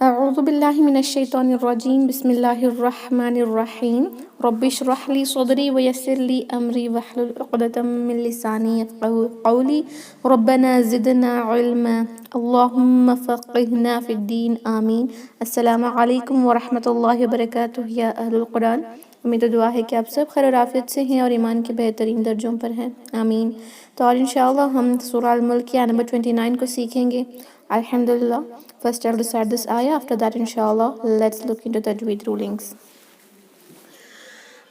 اعوذ باللہ من الشیطان الرجیم بسم اللہ الرحمن الرحیم رب اشرح لی صدری ویسر لی امری واحلل عقدۃ من لسانی یفقہوا قولی ربنا زدنا علما اللہم فقہنا فی الدین آمین۔ السلام علیکم ورحمۃ اللہ وبرکاتہ یا اہل القرآن۔ امید و دعا ہے کہ آپ سب خیر و عافیت سے ہیں اور ایمان کے بہترین درجوں پر ہیں، آمین۔ تو اور انشاءاللہ ہم سورہ الملک کی آیت نمبر 29 کو سیکھیں گے الحمدللہ۔ First I'll recite this ayah, after that inshallah let's look into tajweed rulings.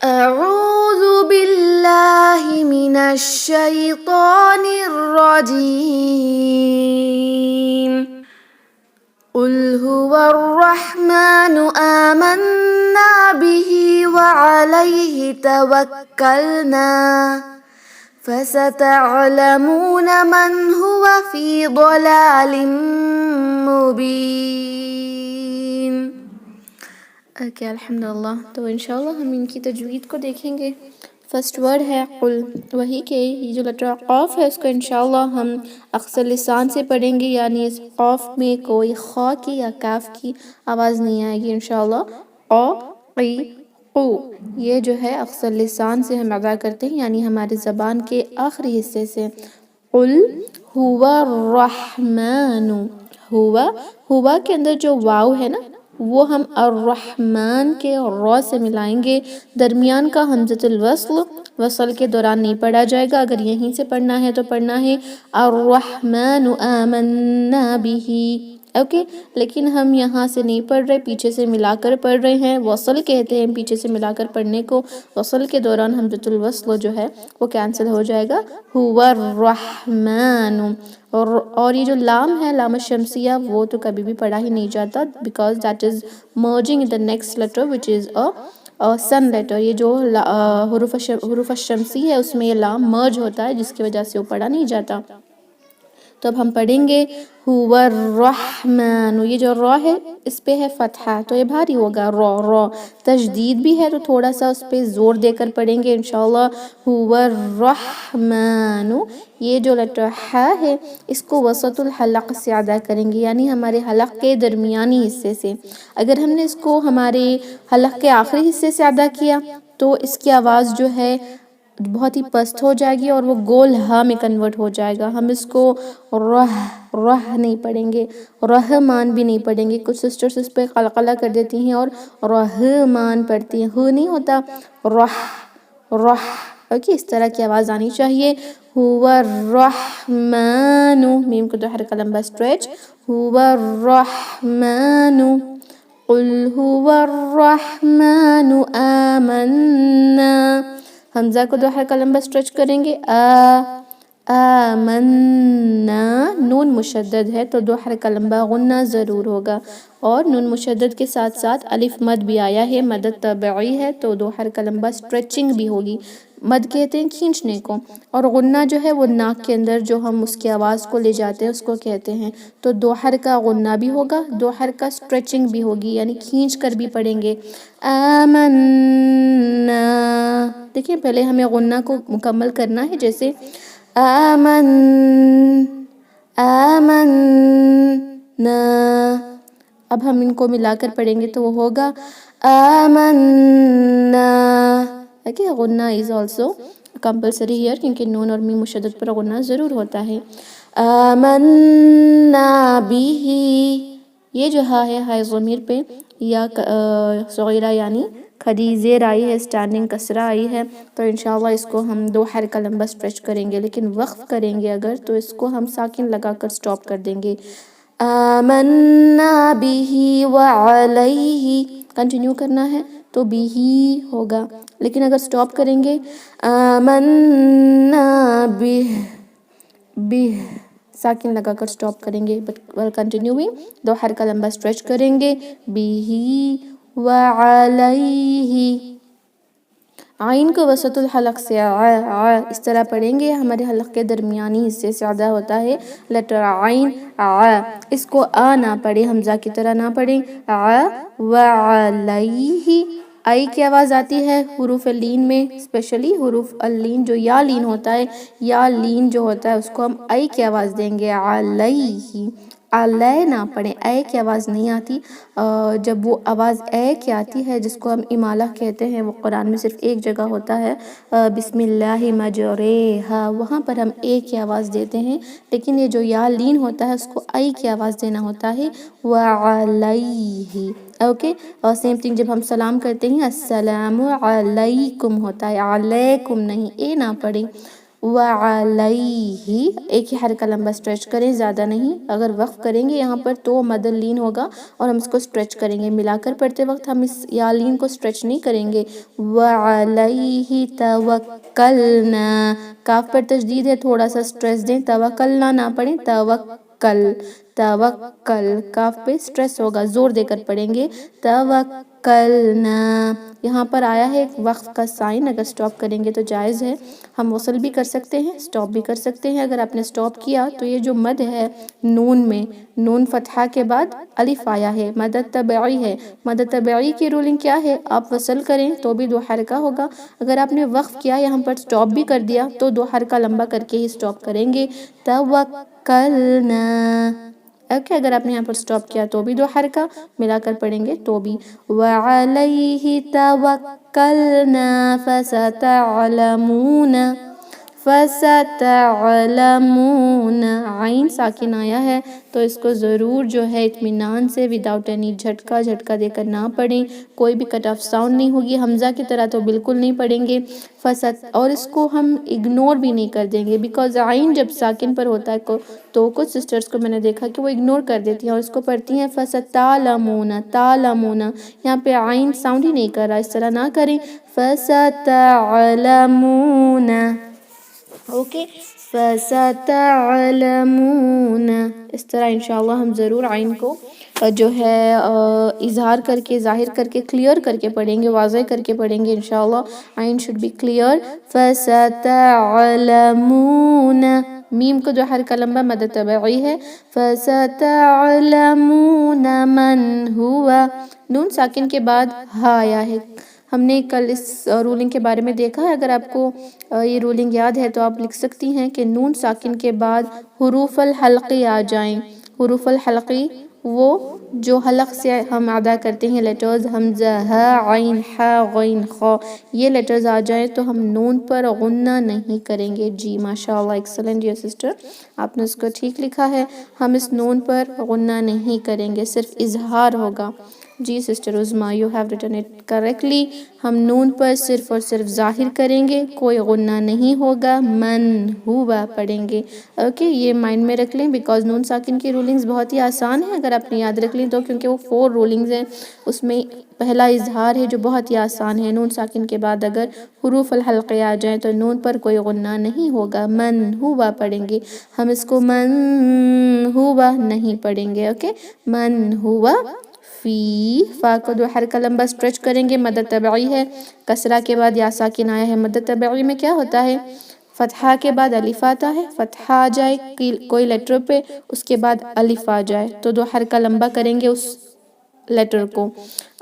أعوذ بالله من الشيطان الرجيم قل هو الرحمن آمنا به وعليه توكلنا فستعلمون من هو في ضلال مبين۔ اوکے الحمدللہ۔ تو انشاءاللہ ہم ان کی تجوید کو دیکھیں گے۔ فرسٹ ورڈ ہے قل، وہی کہ یہ جو لیٹر قاف ہے اس کو انشاءاللہ ہم اقصر لسان سے پڑھیں گے، یعنی اس قاف میں کوئی خا کی یا کاف کی آواز نہیں آئے گی انشاءاللہ۔ قا قی قو، یہ جو ہے اقصر لسان سے ہم ادا کرتے ہیں، یعنی ہماری زبان کے آخری حصے سے۔ قل هو الرحمن، ہوا کے اندر جو واو ہے نا وہ ہم الرحمن کے را سے ملائیں گے۔ درمیان کا حمزۃ الوصل وصل کے دوران نہیں پڑھا جائے گا، اگر یہیں سے پڑھنا ہے تو پڑھنا ہے الرحمن آمنا به، اوکے۔ لیکن ہم یہاں سے نہیں پڑھ رہے، پیچھے سے ملا کر پڑھ رہے ہیں، وصل کہتے ہیں پیچھے سے ملا کر پڑھنے کو۔ وصل کے دوران حمزۃ الوصل جو ہے وہ کینسل ہو جائے گا، هو الرحمن۔ اور یہ جو لام ہے لام الشمسیہ وہ تو کبھی بھی پڑھا ہی نہیں جاتا، because that is merging in the next letter which is a sun letter۔ یہ جو حروف الشمسی ہے اس میں یہ لام مرج ہوتا ہے جس کی وجہ سے وہ پڑھا نہیں جاتا۔ تو اب ہم پڑھیں گے هو الرحمن، یہ جو را ہے اس پہ ہے فتحہ تو یہ بھاری ہوگا، را۔ تشدید بھی ہے تو تھوڑا سا اس پہ زور دے کر پڑھیں گے انشاءاللہ۔ هو الرحمن، یہ جو لیٹر ح ہے اس کو وسط الحلق سے ادا کریں گے، یعنی ہمارے حلق کے درمیانی حصے سے۔ اگر ہم نے اس کو ہمارے حلق کے آخری حصے سے ادا کیا تو اس کی آواز جو ہے بہت ہی پست ہو جائے گی اور وہ گول ہا میں کنورٹ ہو جائے گا۔ ہم اس کو رہ نہیں پڑھیں گے، رحمان بھی نہیں پڑھیں گے۔ کچھ سسٹرز اس پہ قلقلہ کر دیتی ہیں اور رحمان پڑھتی ہیں، ہو نہیں ہوتا، رہ۔ اوکے، اس طرح کی آواز آنی چاہیے۔ هو الرحمن، میم کو دو حرکہ لمبا اسٹریچ، هو الرحمن قل هو الرحمن آمنا، حمزہ کو دو حرکہ لمبا اسٹریچ کریں گے، آمنا، نون مشدد ہے تو دو حرکہ لمبا غنہ ضرور ہوگا، اور نون مشدد کے ساتھ ساتھ الف مد بھی آیا ہے، مدد طبعی ہے تو دو حرکہ لمبا اسٹریچنگ بھی ہوگی۔ مد کہتے ہیں کھینچنے کو، اور غنہ جو ہے وہ ناک کے اندر جو ہم اس کی آواز کو لے جاتے ہیں اس کو کہتے ہیں۔ تو دو حرکہ غنہ بھی ہوگا، دو حرکہ اسٹریچنگ بھی ہوگی، یعنی کھینچ کر بھی پڑھیں گے۔ آمنا، دیکھیں پہلے ہمیں غنہ کو مکمل کرنا ہے، جیسے آمنا، اب ہم ان کو ملا کر پڑھیں گے تو وہ ہوگا آمنا۔ اوکے، غنہ از آلسو کمپلسری ہیئر کیونکہ نون اور میم مشدد پر غنہ ضرور ہوتا ہے۔ آمنا بھی، یہ جو ہا ہے ہائے ضمیر پہ یا صغیرہ یعنی کھڑی زیر آئی ہے، اسٹینڈنگ کسرہ آئی ہے، تو انشاءاللہ اس کو ہم دو حرکہ لمبا اسٹریچ کریں گے، لیکن وقف کریں گے اگر تو اس کو ہم ساکن لگا کر سٹاپ کر دیں گے۔ آمنا به وعلیہ، کنٹینیو کرنا ہے تو بھی ہوگا، لیکن اگر سٹاپ کریں گے آمنا بہ ساکن لگا کر سٹاپ کریں گے، بٹ کنٹینیوئنگ دو حرکہ لمبا اسٹریچ کریں گے، بھی وعلیہ۔ عین کو وسط الحلق سے اس طرح پڑھیں گے، ہمارے حلق کے درمیانی حصے سے ادا ہوتا ہے لیٹر عین، اس کو نہ پڑھیں، حمزہ کی طرح نہ پڑھیں، وعلیہ۔ آئی کی آواز آتی ہے حروف اللین میں، اسپیشلی حروف اللین جو یا لین ہوتا ہے، یا لین جو ہوتا ہے اس کو ہم آئی کی آواز دیں گے، علیہ علیہ نہ پڑھیں، اے کی آواز نہیں آتی۔ جب وہ آواز اے کی آتی ہے جس کو ہم امالہ کہتے ہیں، وہ قرآن میں صرف ایک جگہ ہوتا ہے، بسم اللہ مجریہا، وہاں پر ہم اے کی آواز دیتے ہیں، لیکن یہ جو یا لین ہوتا ہے اس کو اے کی آواز دینا ہوتا ہے، وعلیہ۔ اوکے، اور سیم تھنگ جب ہم سلام کرتے ہیں السلام علیکم ہوتا ہے، علیکم نہیں، اے نہ پڑھیں۔ وعلیہ، ایک ہی حرکہ لمبا سٹریچ کریں، زیادہ نہیں۔ اگر وقف کریں گے یہاں پر تو مد لین ہوگا اور ہم اس کو سٹریچ کریں گے، ملا کر پڑھتے وقت ہم اس یا لین کو سٹریچ نہیں کریں گے۔ وعلیہ توکلنا، کاف پر تشدید ہے، تھوڑا سا سٹریس دیں، توکلنا نہ پڑھیں، توکل، توکل، کاف پہ سٹریس ہوگا، زور دے کر پڑھیں گے، توکلنا۔ یہاں پر آیا ہے ایک وقف کا سائن، اگر سٹاپ کریں گے تو جائز ہے، ہم وصل بھی کر سکتے ہیں، سٹاپ بھی کر سکتے ہیں۔ اگر آپ نے سٹاپ کیا تو یہ جو مد ہے نون میں، نون فتحہ کے بعد الف آیا ہے، مد طبعی ہے۔ مد طبعی کی رولنگ کیا ہے؟ آپ وصل کریں تو بھی 2 حرکہ ہوگا، اگر آپ نے وقف کیا یہاں پر سٹاپ بھی کر دیا تو 2 حرکہ لمبا کر کے ہی سٹاپ کریں گے، توکلنا۔ اوکے، اگر آپ نے یہاں پر سٹاپ کیا تو بھی 2 حرکہ، ملا کر پڑھیں گے تو بھی۔ وعلیہ توکلنا فستعلمون، فستعلمون، عین ساکن آیا ہے تو اس کو ضرور جو ہے اطمینان سے وداؤٹ اینی جھٹکا دے کر نہ پڑھیں، کوئی بھی کٹ آف ساؤنڈ نہیں ہوگی، حمزہ کی طرح تو بالکل نہیں پڑھیں گے۔ اور اس کو ہم اگنور بھی نہیں کر دیں گے، بیکاز عین جب ساکن پر ہوتا ہے تو کچھ سسٹرز کو میں نے دیکھا کہ وہ اگنور کر دیتی ہیں اور اس کو پڑھتی ہیں فستعلمون، تعلمون، یہاں پہ عین ساؤنڈ ہی نہیں کر رہا، اس طرح نہ کریں، فستعلمون۔ اوکے، فستعلمون، اس طرح انشاءاللہ ہم ضرور عین کو جو ہے اظہار کر کے، ظاہر کر کے، کلیئر کر کے پڑھیں گے، واضح کر کے پڑھیں گے انشاءاللہ۔ عین should be clear، فستعلمون، میم کو جو حرکہ لمبا مد طبعی ہے، فستعلمون من ہوا، نون ساکن کے بعد ہا آیا ہے۔ ہم نے کل اس رولنگ کے بارے میں دیکھا ہے، اگر آپ کو یہ رولنگ یاد ہے تو آپ لکھ سکتی ہیں کہ نون ساکن کے بعد حروف الحلقی آ جائیں۔ حروف الحلقی وہ جو حلق سے ہم ادا کرتے ہیں لیٹرز، حمزہ، ہا، عین، ہا، غین، خا، یہ لیٹرز آ جائیں تو ہم نون پر غنہ نہیں کریں گے۔ جی ماشاءاللہ، ایکسلنٹ ڈیئر سسٹر، آپ نے اس کو ٹھیک لکھا ہے، ہم اس نون پر غنہ نہیں کریں گے، صرف اظہار ہوگا۔ جی sister Uzma, you have written it correctly, ہم نون پر صرف اور صرف ظاہر کریں گے، کوئی غنہ نہیں ہوگا، من ہوا پڑھیں گے۔ اوکے، یہ مائنڈ میں رکھ لیں، بیکاز نون ساکن کی رولنگز بہت ہی آسان ہیں، اگر آپ نے یاد رکھ لیں تو، کیونکہ وہ 4 رولنگز ہیں، اس میں پہلا اظہار ہے جو بہت ہی آسان ہے۔ نون ساکن کے بعد اگر حروف الحلقے آ جائیں تو نون پر کوئی غنہ نہیں ہوگا، من ہوا پڑھیں گے، ہم اس کو من ہوا نہیں پڑھیں گے۔ اوکے، من ہوا فی، فا کو 2 حرکہ لمبا سٹریچ کریں گے، مد طبعی ہے، کسرہ کے بعد یا ساکن آیا ہے، مد طبعی میں کیا ہوتا ہے؟ فتحہ کے بعد الف آتا ہے، فتحہ آ جائے کوئی لیٹر پہ، اس کے بعد الف آ جائے تو 2 حرکہ لمبا کریں گے اس لیٹر کو۔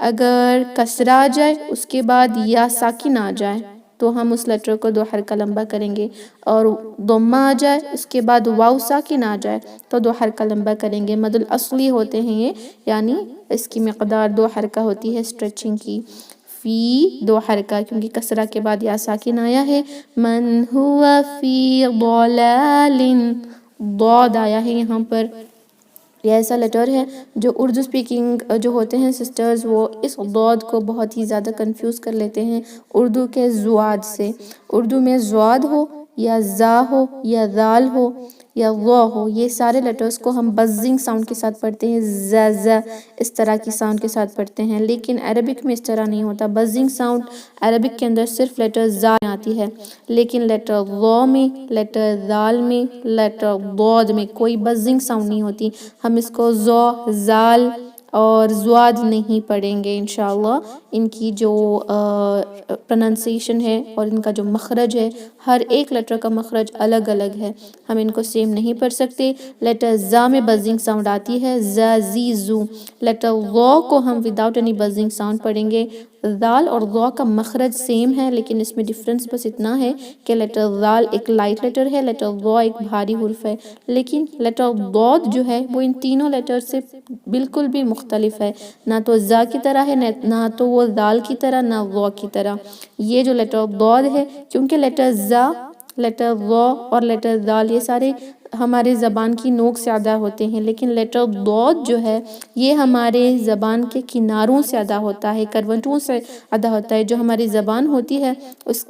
اگر کسرہ آ جائے اس کے بعد یا ساکن آ جائے تو ہم اس لیٹر کو 2 حرکہ لمبا کریں گے، اور ضمہ آ جائے اس کے بعد واو ساکن آ جائے تو 2 حرکہ لمبا کریں گے۔ مد الاصلی ہوتے ہیں یہ، یعنی اس کی مقدار 2 حرکہ ہوتی ہے سٹریچنگ کی۔ فی 2 حرکہ، کیونکہ کسرہ کے بعد یا ساکن آیا ہے۔ من ہوا فی ضلال، ضاد آیا ہے یہاں پر، یہ ایسا لیٹر ہے جو اردو سپیکنگ جو ہوتے ہیں سسٹرز وہ اس ضاد کو بہت ہی زیادہ کنفیوز کر لیتے ہیں اردو کے زواد سے۔ اردو میں زواد ہو یا زا ہو یا ذال ہو یا وا ہو، یہ سارے لیٹرز کو ہم بزنگ ساؤنڈ کے ساتھ پڑھتے ہیں، ز اس طرح کی ساؤنڈ کے ساتھ پڑھتے ہیں، لیکن عربک میں اس طرح نہیں ہوتا۔ بزنگ ساؤنڈ عربک کے اندر صرف لیٹر زا آتی ہے، لیکن لیٹر وا میں، لیٹر ذال میں، لیٹر ضاد میں کوئی بزنگ ساؤنڈ نہیں ہوتی، ہم اس کو زو، زال اور زواد نہیں پڑھیں گے انشاءاللہ. ان کی جو پروننسیشن ہے اور ان کا جو مخرج ہے، ہر ایک لیٹر کا مخرج الگ الگ ہے، ہم ان کو سیم نہیں پڑھ سکتے. لیٹر زا میں بزنگ ساؤنڈ آتی ہے، زا زی زو. لیٹر غو کو ہم وداؤٹ اینی بزنگ ساؤنڈ پڑھیں گے. دال اور غو کا مخرج سیم ہے، لیکن اس میں ڈفرنس بس اتنا ہے کہ لیٹر دال ایک لائٹ لیٹر ہے، لیٹر غو ایک بھاری حرف ہے. لیکن لیٹر ضاد جو ہے وہ ان تینوں لیٹر سے بالکل بھی مختلف ہے، نہ تو زا کی طرح ہے، نہ تو وہ دال کی طرح، نہ غو کی طرح. یہ جو لیٹر ضاد ہے، کیونکہ لیٹر زا، لیٹر غو اور لیٹر دال یہ سارے ہمارے زبان کی نوک سے ادا ہوتے ہیں، لیکن لیٹر ضاد جو ہے یہ ہمارے زبان کے کناروں سے ادا ہوتا ہے، کروٹوں سے ادا ہوتا ہے. جو ہماری زبان ہوتی ہے اس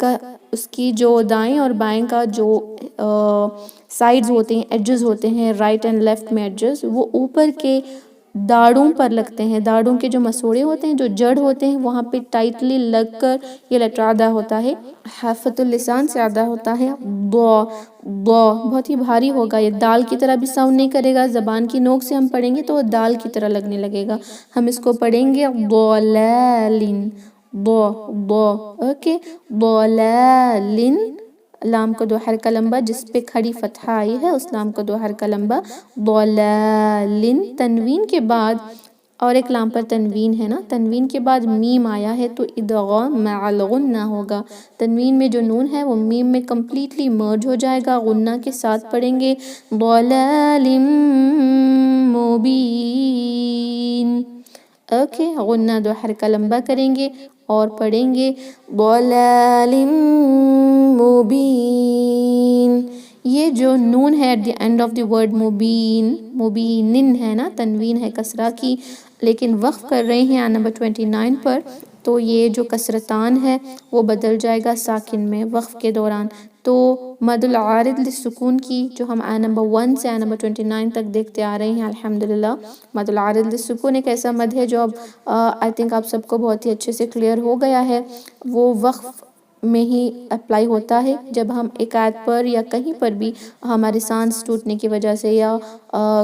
کی جو دائیں اور بائیں کا جو سائیڈز ہوتے ہیں، ایجز ہوتے ہیں، رائٹ اینڈ لیفٹ میں ایجز، وہ اوپر کے داڑوں پر لگتے ہیں. داڑوں کے جو مسوڑے ہوتے ہیں، جو جڑ ہوتے ہیں، وہاں پہ ٹائٹلی لگ کر یہ لیٹر ادا ہوتا ہے. حافۃ اللسان سے ادا ہوتا ہے ضا. ضا بہت ہی بھاری ہوگا، یہ دال کی طرح بھی ساؤنڈ نہیں کرے گا. زبان کی نوک سے ہم پڑھیں گے تو وہ دال کی طرح لگنے لگے گا. ہم اس کو پڑھیں گے ضلالن. ضا ضا اوکے، ضلالن. لام کا دو حرکہ لمبا، جس پہ کھڑی فتحہ آئی ہے اس لام کا دو حرکہ لمبا. ضلالن. تنوین کے بعد اور ایک لام پر تنوین ہے نا، تنوین کے بعد میم آیا ہے تو ادغام مع الغنہ ہوگا. تنوین میں جو نون ہے وہ میم میں کمپلیٹلی مرج ہو جائے گا. غنہ کے ساتھ پڑھیں گے ضلال مبین. اوکے، غنہ دو حرکہ لمبا کریں گے اور پڑھیں گے ضلال مبین. یہ جو نون ہے at the end of the word مبین، مبینن ہے نا، تنوین ہے کسرہ کی، لیکن وقف کر رہے ہیں نمبر 29 پر، تو یہ جو کسرتان ہے وہ بدل جائے گا ساکن میں وقف کے دوران. تو مد العارض للسکون کی جو ہم نمبر 1 سے نمبر 29 تک دیکھتے آ رہے ہیں الحمدللہ. مد العارض للسکون ایک ایسا مد ہے جو اب آئی تھنک آپ سب کو بہت ہی اچھے سے کلیئر ہو گیا ہے. وہ وقف میں ہی اپلائی ہوتا ہے. جب ہم ایک آیت پر یا کہیں پر بھی ہمارے سانس ٹوٹنے کی وجہ سے یا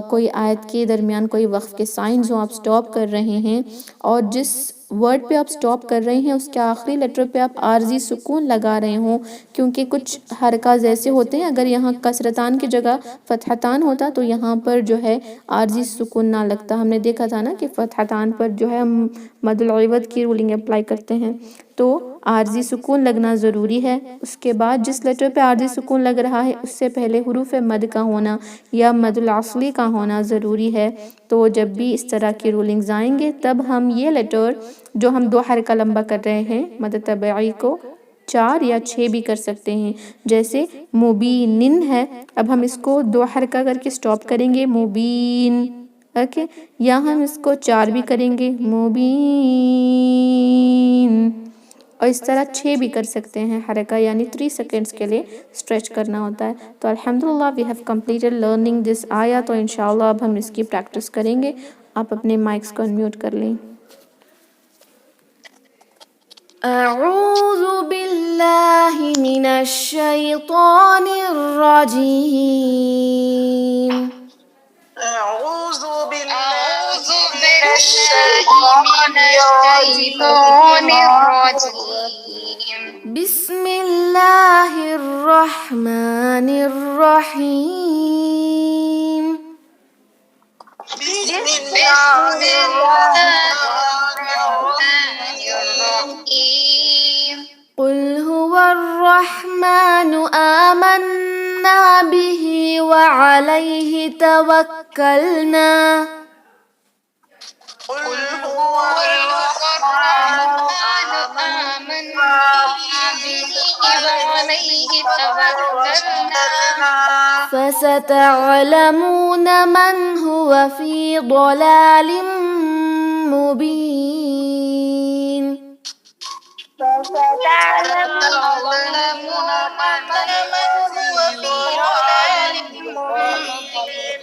کوئی آیت کے درمیان کوئی وقف کے سائنز ہوں، آپ سٹاپ کر رہے ہیں اور جس ورڈ پہ آپ سٹاپ کر رہے ہیں اس کے آخری لیٹر پہ آپ عارضی سکون لگا رہے ہوں، کیونکہ کچھ حرکات ایسے ہوتے ہیں اگر یہاں کسرتان کی جگہ فتحتان ہوتا تو یہاں پر جو ہے عارضی سکون نہ لگتا. ہم نے دیکھا تھا نا کہ فتحتان پر جو ہے ہم مد العوض کی رولنگ اپلائی کرتے ہیں، تو عارضی سکون لگنا ضروری ہے. اس کے بعد جس لیٹر پہ عارضی سکون لگ رہا ہے اس سے پہلے حروف مد کا ہونا یا مد الاصلی کا ہونا ضروری ہے. تو جب بھی اس طرح کی رولنگز آئیں گے تب ہم یہ لیٹر جو ہم 2 حرکہ لمبا کر رہے ہیں مد طبعی کو 4 یا 6 بھی کر سکتے ہیں. جیسے مبینن ہے، اب ہم اس کو 2 حرکہ کر کے سٹاپ کریں گے مبین، اوکے، یا ہم اس کو 4 بھی کریں گے مبین، اور اس طرح 6 بھی کر سکتے ہیں حرکہ، یعنی 3 سیکنڈز کے لیے سٹریچ کرنا ہوتا ہے. تو الحمدللہ we have completed learning this آیا. تو انشاءاللہ اب ہم اس کی پریکٹس کریں گے. آپ اپنے مائکس کو انمیوٹ کر لیں. اعوذ باللہ من الشیطان الرجیم. أعوذ بالله من الشيطان الرجيم. بسم اللہ الرحمن الرحیم. بسم الله الرحمن الرحيم. قل هو الرحمن آمنا به وعليه توكلنا. قل هو الرحمن آمنا به وعليه توكلنا. فستعلمون من هو في ضلال مبين. فستعلمون من هو في ضلال مبين.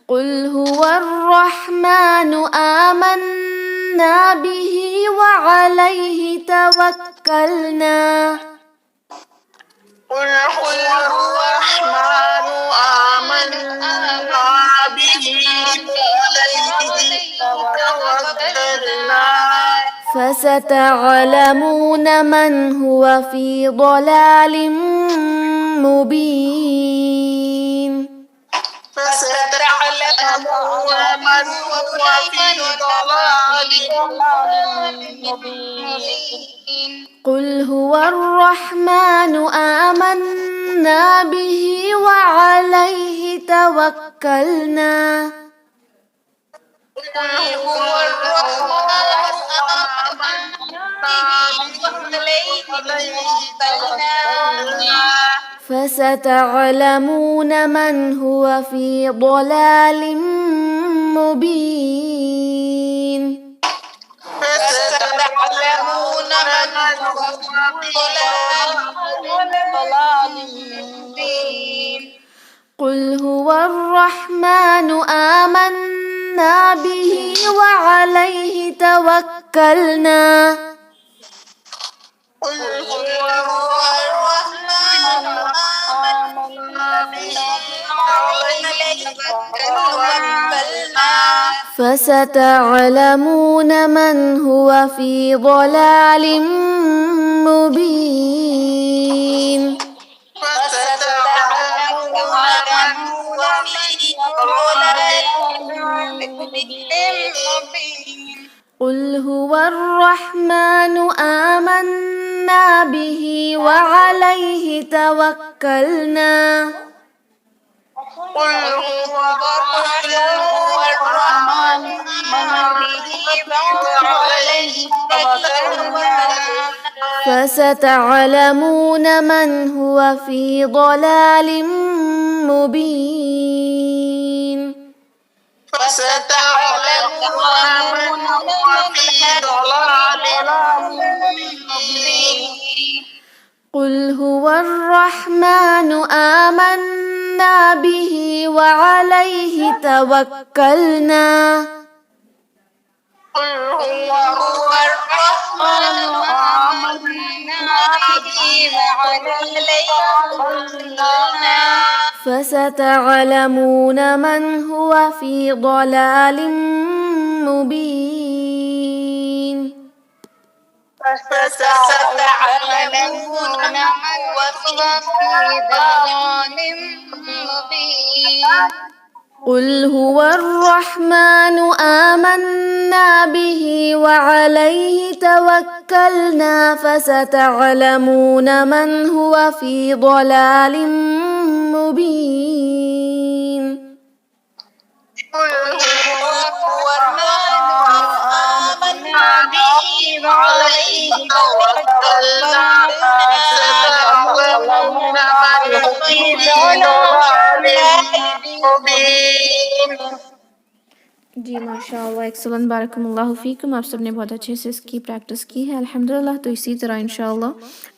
قل هو الرحمن آمنا به وعليه توكلنا. قل هو الرحمن آمنا به وعليه توكلنا. فستعلمون من هو في ضلال مبين فستعلمون من هو في ضلال مبين قل هو الرحمن آمنا به وعليه توكلنا قل هو الرحمن آمنا فستعلمون من هو في ضلال مبين فستعلمون من هو في ضلال مبين قل هو الرحمن آمنا به وعليه توكلنا قل هو الرحمن آمنا به وعليه توكلنا فستعلمون من هو في ضلال مبين فستعلمون من هو في ضلال مبين قل هو الرحمن آمنا به وعليه توكلنا قل هو الرحمن به وعليه توكلنا فستعلمون من هو في ضلال مبين فستعلمون من هو في ضلال مبين قل هو الرحمن آمنا به وعليه توكلنا قل هو الرحمن آمنا به وعليه توكلنا فستعلمون من هو في ضلال مبين فستعلمون من هو في ضلال مبين قل هو الرحمن آمنا به وعليه توكلنا فستعلمون من هو في ضلال مبين قل هو الرحمن آمنا به وعليه توكلنا فستعلمون من هو في ضلال مبين جی ماشاء اللہ ایکسلنٹ بارکم اللہ فیکم. آپ سب نے بہت اچھے سے اس کی پریکٹس کی ہے الحمدللہ. تو اسی طرح انشاءاللہ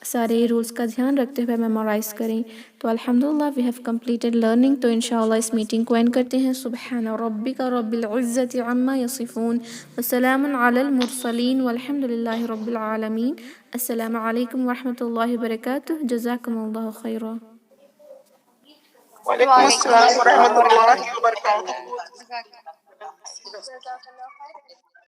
سارے رولز کا دھیان رکھتے ہوئے میمورائز کریں. تو الحمدللہ وی ہیو کمپلیٹڈ لرننگ. تو انشاءاللہ اس میٹنگ کو اینڈ کرتے ہیں. سبحان ربک رب العزت عما یصفون وسلام علی المرسلین والحمدللہ رب العالمین. السلام علیکم ورحمۃ اللہ وبرکاتہ. جزاکم اللہ خیرا. وعلیکم السلام ورحمۃ اللہ وبرکاتہ.